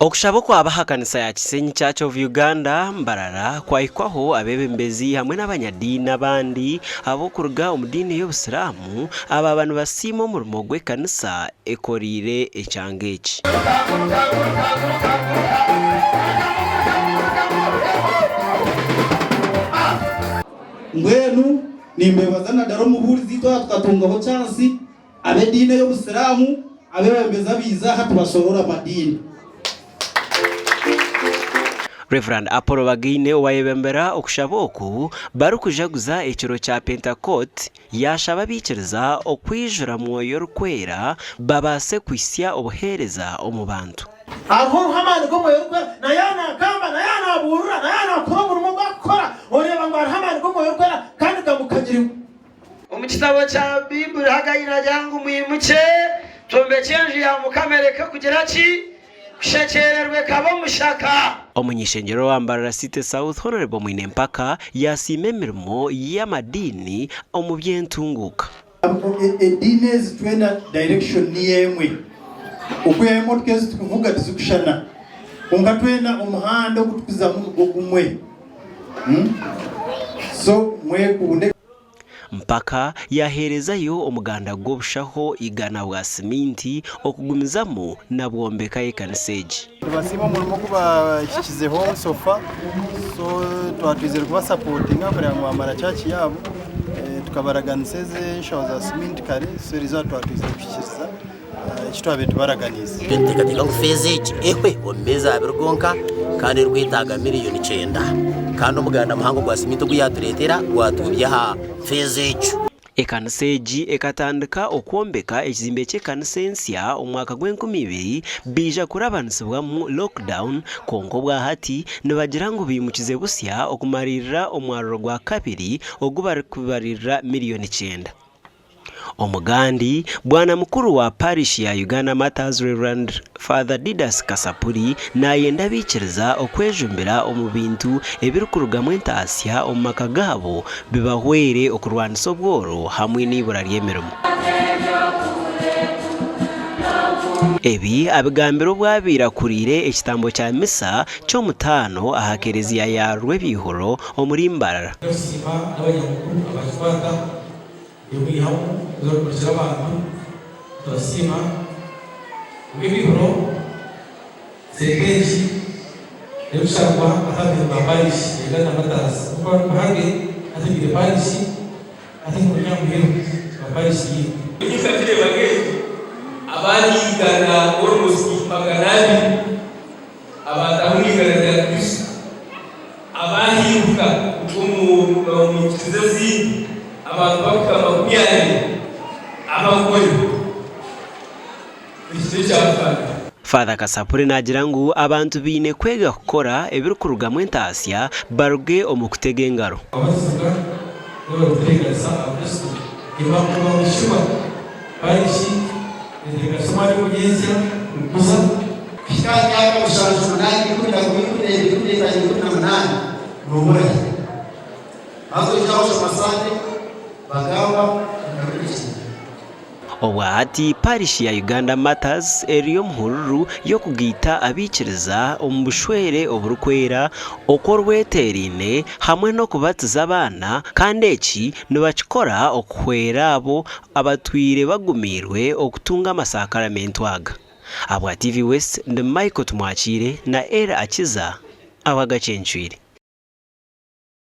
Okushaba kw'abaha kanisa ya Kisenyi Church of Uganda mbarara kwaikwaho abebembezi hamwe n'abanyadini abandi abokuruga omudini y'Obusiramu aba abantu basima omurimo gw'ekanisa ekorire ekyanga eki. Mbwenu nimbebaza na daro muhurizi tukatungaho chance abedini y'Obusiramu abebembezi abiza hatubashorora madini. Reverend Apollo Bagine wayebembera okushaboku barukujaguza ekiro kya Pentecost yashaba bikiriza okwijura mwoyo rukwera babase kwisya obuhereza omu bantu. Aho hamani ko mwoyo rukwera na yana kamba na yana burura na yana kuromura mu bakora oreba ngo hamani ko mwoyo rukwera kandi kamukagiriwe. Omu kitabo kya Bible hagayina jangu mwimuke tombe cyenje ya mukamereka kugira ki kushekererwe kabo mushaka. Omunyishengero wa Mbarara City South Honorable Mwinempaka yasima emirimo y'amadini omu byentunguka. Edini zitwena direction ni yemwe ukwemo twese tukuvuga tuzikushana unga twena umuhanda okutukuza mu gumwe so mwe kubune mpaka yaherezayo omuganda gw'obushaho igana bwa siminti okugumizamo na bwombeka y'ekaniseji. Basima mulimo kubashyikizeho sofa so twatwizera kuba supportinga kugira ngo amara church yabo tukabaraganiseze shaho za siminti kare so riza twatwizera kushyikiza ekitwabe tubaraganize katika ngufezeji ehwe omeza abirgonka kandi rwitaga miliyoni 9 kandi omuganda muhango gwa siminti guyaturetera gwatubya ha fezeji. Ekaniseji ekatandika okwombeka ekizimbe ky'ekanisa ensya omwaka gw'2020 bija kurabanisibwa mu lockdown kongo bwa hati nibagira ngo bimukize busya okumaririra omwaruro gwa kabiri ogubari kubarira miliyoni 9. Omugandi bwana mukuru wa parish ya Uganda Matters Reverend Father Didas Kasapuri nayenda bikiriza okwejumbira omu bintu ebirukurugamu entasya omu maka gabo bibahwere okurwanisa obworo hamwe n'ibura ry'emirimo. Ebi abigambiro bwabira kurire ekitambo kya misa ky'omutano aha kereziya ya Rwebihoro omuri Mbarara. Kugira abantu basima Rwebihoro sekeji erushakwa atabira parish Uganda Matters kwa mahage atabira parish atabira muhero parish yifatire bage abandi igana almost maganani abatahungana ya Kristo abahiruka mu kizezi abantu bavuga bakuyane Father Kasapuri nagira ngo abantu bine kwega kukora ebirukurugamu entasya baruge omu kutega engaro. Obwati parish ya Uganda Matters eriyo muhururu yo kugita abikiriza omu bushwere oburukwera okorweterine hamwe no kubatiza abana kandi eki nibakikora okuhwera abo abatwire bagumirwe okutunga amasakaramentu aga. Abwa TV West ndi Michael Tumwachire na Era Akiza abagacyenchwire.